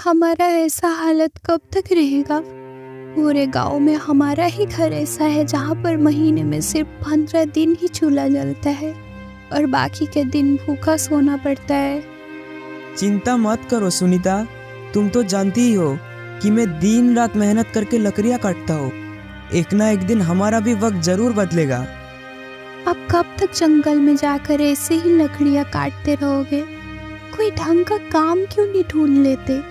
हमारा ऐसा हालत कब तक रहेगा? पूरे गांव में हमारा ही घर ऐसा है जहाँ पर महीने में सिर्फ 15 दिन ही चूल्हा जलता है और बाकी के दिन भूखा सोना पड़ता है। चिंता मत करो सुनीता, तुम तो जानती ही हो कि मैं दिन रात मेहनत करके लकड़ियाँ काटता हूँ। एक ना एक दिन हमारा भी वक्त जरूर बदलेगा। आप कब तक जंगल में जाकर ऐसे ही लकड़ियाँ काटते रहोगे? कोई ढंग का काम क्यों नहीं ढूंढ लेते?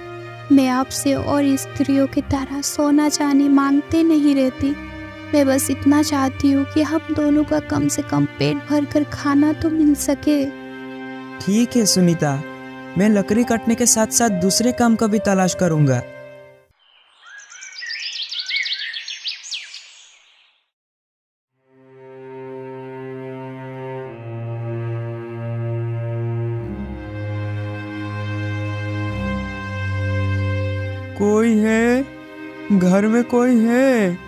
मैं आपसे और स्त्रियों की तरह सोना चांदी मांगते नहीं रहती। मैं बस इतना चाहती हूँ कि हम दोनों का कम से कम पेट भर कर खाना तो मिल सके। ठीक है सुनीता, मैं लकड़ी काटने के साथ साथ दूसरे काम का भी तलाश करूँगा। कोई है? घर में कोई है?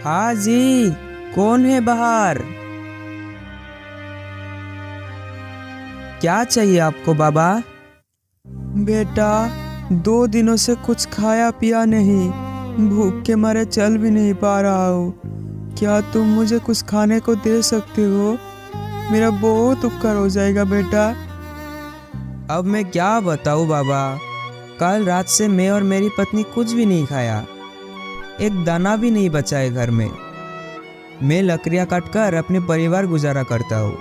हाँ जी, कौन है बाहर? क्या चाहिए आपको बाबा? बेटा, 2 दिनों से कुछ खाया पिया नहीं, भूख के मारे चल भी नहीं पा रहा हूँ। क्या तुम मुझे कुछ खाने को दे सकते हो? मेरा बहुत उपकार हो जाएगा बेटा। अब मैं क्या बताऊँ बाबा, कल रात से मैं और मेरी पत्नी कुछ भी नहीं खाया, एक दाना भी नहीं बचा है घर में। मैं लकड़ियाँ काटकर अपने परिवार गुजारा करता हूँ।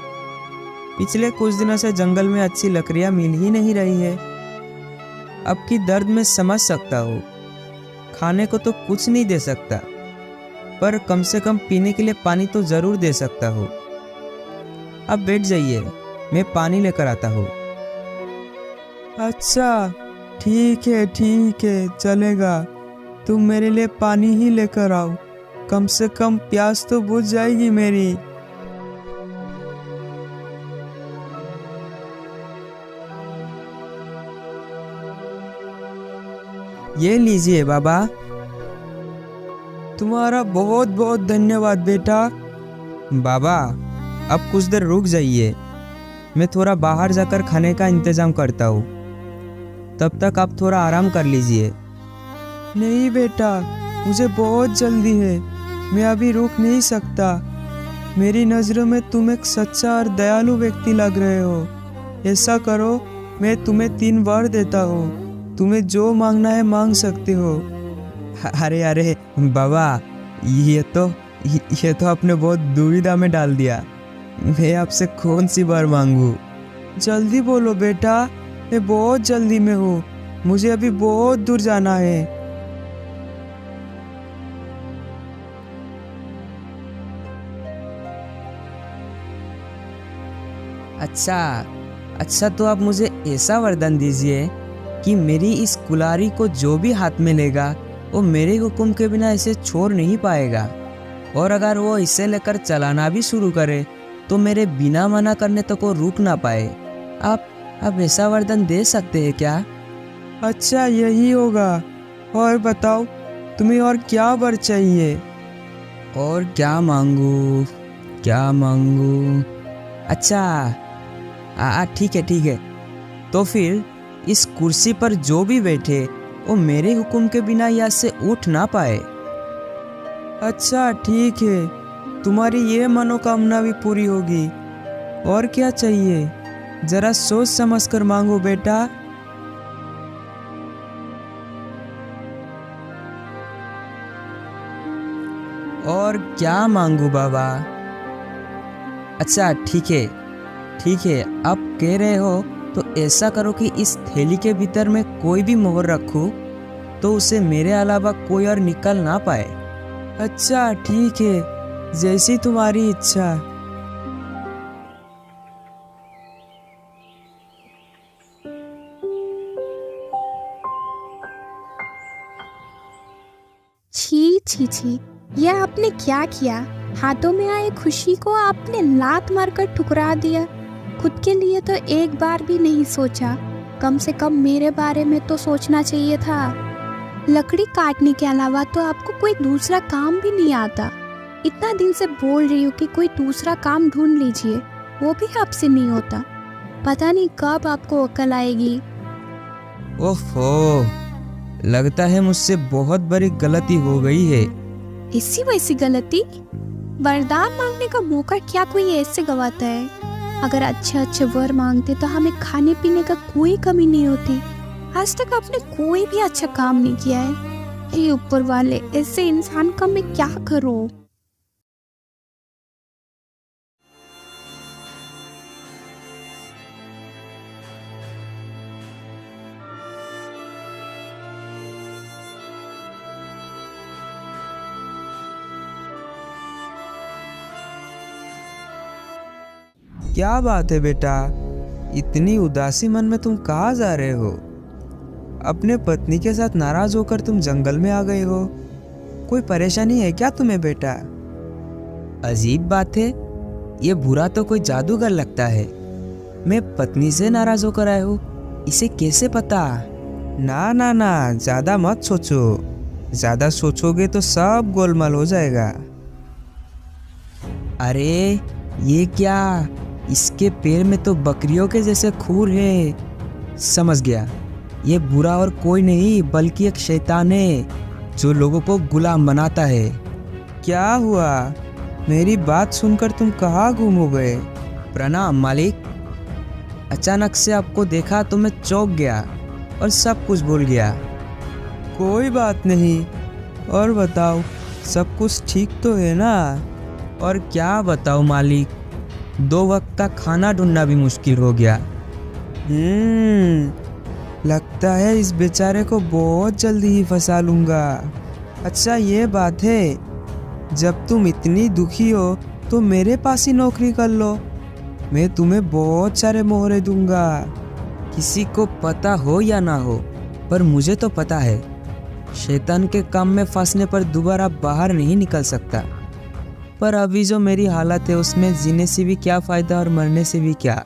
पिछले कुछ दिनों से जंगल में अच्छी लकड़ियाँ मिल ही नहीं रही है। अब की दर्द मैं समझ सकता हूँ। खाने को तो कुछ नहीं दे सकता, पर कम से कम पीने के लिए पानी तो जरूर दे सकता हूँ। अब बैठ जाइए, मैं पानी लेकर आता हूँ। अच्छा, ठीक है, चलेगा। तुम मेरे लिए पानी ही लेकर आओ, कम से कम प्यास तो बुझ जाएगी मेरी। ये लीजिए बाबा। तुम्हारा बहुत बहुत धन्यवाद बेटा। बाबा, अब कुछ देर रुक जाइए, मैं थोड़ा बाहर जाकर खाने का इंतजाम करता हूँ। तब तक आप थोड़ा आराम कर लीजिए। नहीं बेटा, मुझे बहुत जल्दी है, मैं अभी रुक नहीं सकता। मेरी नज़रों में तुम एक सच्चा और दयालु व्यक्ति लग रहे हो। ऐसा करो, मैं तुम्हें 3 वर देता हूँ, तुम्हें जो मांगना है मांग सकते हो। अरे बाबा, ये तो आपने बहुत दुविधा में डाल दिया। मैं आपसे कौन सी वर मांगू? जल्दी बोलो बेटा, मैं बहुत जल्दी में हूँ, मुझे अभी बहुत दूर जाना है। अच्छा तो आप मुझे ऐसा वरदान दीजिए कि मेरी इस कुल्हाड़ी को जो भी हाथ में लेगा वो मेरे हुक्म के बिना इसे छोड़ नहीं पाएगा, और अगर वो इसे लेकर चलाना भी शुरू करे तो मेरे बिना मना करने तक वो रुक ना पाए। आप ऐसा वरदान दे सकते हैं क्या? अच्छा, यही होगा। और बताओ, तुम्हें और क्या वर चाहिए? और क्या मांगू? अच्छा, ठीक है। तो फिर इस कुर्सी पर जो भी बैठे वो मेरे हुक्म के बिना यहाँ से उठ ना पाए। अच्छा, ठीक है, तुम्हारी ये मनोकामना भी पूरी होगी। और क्या चाहिए? जरा सोच समझ कर मांगो बेटा। और क्या मांगू बाबा? अच्छा, ठीक है, आप कह रहे हो तो ऐसा करो कि इस थैली के भीतर मैं कोई भी मोहर रखूं तो उसे मेरे अलावा कोई और निकल ना पाए। अच्छा, ठीक है, जैसी तुम्हारी इच्छा। छी, यह आपने क्या किया? हाथों में आए खुशी को आपने लात मारकर ठुकरा दिया। खुद के लिए तो एक बार भी नहीं सोचा। कम से कम मेरे बारे में तो सोचना चाहिए था। लकड़ी काटने के अलावा तो आपको कोई दूसरा काम भी नहीं आता। इतना दिन से बोल रही हूँ कि कोई दूसरा काम ढूंढ लीजिए, वो भी आपसे नहीं होता। पता नहीं कब आपको अकल आएगी। ओहो, लगता है मुझसे बहुत बड़ी गलती हो गई है। ऐसी वैसी गलती? वरदान मांगने का मौका क्या कोई ऐसे गवाता है? अगर अच्छे अच्छे वर मांगते तो हमें खाने पीने का कोई कमी नहीं होती। आज तक आपने कोई भी अच्छा काम नहीं किया है। हे ऊपर वाले, ऐसे इंसान का मैं क्या करूं? क्या बात है बेटा, इतनी उदासी मन में तुम कहाँ जा रहे हो? अपने पत्नी के साथ नाराज होकर तुम जंगल में आ गए हो। कोई परेशानी है क्या तुम्हें बेटा? अजीब बात है, ये बुरा तो कोई जादूगर लगता है। मैं पत्नी से नाराज होकर आया हूँ, इसे कैसे पता? ना ना ना, ज्यादा मत सोचो। ज्यादा सोचोगे तो सब गोलमाल हो जाएगा। अरे ये क्या, इसके पैर में तो बकरियों के जैसे खूर है। समझ गया, ये बुरा और कोई नहीं बल्कि एक शैतान है जो लोगों को गुलाम बनाता है। क्या हुआ? मेरी बात सुनकर तुम कहाँ गुम हो गए? प्रणाम मालिक। अचानक से आपको देखा तो मैं चौंक गया और सब कुछ भूल गया। कोई बात नहीं, और बताओ, सब कुछ ठीक तो है ना? और क्या बताओ मालिक, 2 वक्त का खाना ढूंढना भी मुश्किल हो गया। लगता है इस बेचारे को बहुत जल्दी ही फंसा लूंगा। अच्छा ये बात है, जब तुम इतनी दुखी हो तो मेरे पास ही नौकरी कर लो। मैं तुम्हें बहुत सारे मोहरे दूंगा। किसी को पता हो या ना हो, पर मुझे तो पता है, शैतान के काम में फंसने पर दोबारा बाहर नहीं निकल सकता। पर अभी जो मेरी हालत है उसमें जीने से भी क्या फायदा और मरने से भी क्या।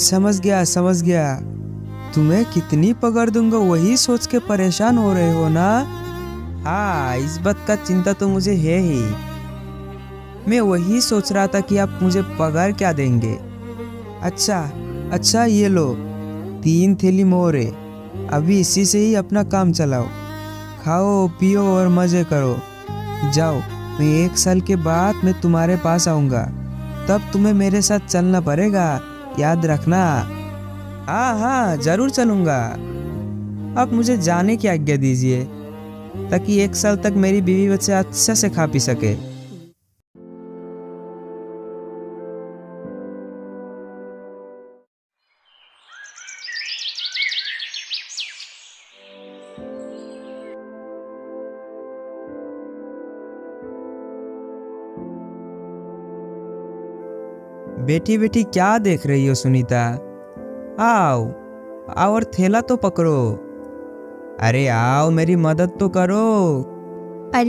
समझ गया। तुम्हें कितनी पकड़ दूंगा वही सोच के परेशान हो रहे हो ना? हाँ, इस बात का चिंता तो मुझे है ही। मैं वही सोच रहा था कि आप मुझे पगार क्या देंगे। अच्छा ये लो, 3 थैली मोहरे। अभी इसी से ही अपना काम चलाओ, खाओ पियो और मजे करो। जाओ, मैं 1 साल के बाद मैं तुम्हारे पास आऊँगा, तब तुम्हें मेरे साथ चलना पड़ेगा, याद रखना। हाँ जरूर चलूँगा। आप मुझे जाने की आज्ञा दीजिए ताकि 1 साल तक मेरी बीवी बच्चे अच्छा से खा पी सके। बेटी बेटी क्या देख रही हो सुनीता? आओ और थैला तो पकड़ो। अरे आओ, मेरी मदद तो करो। अरे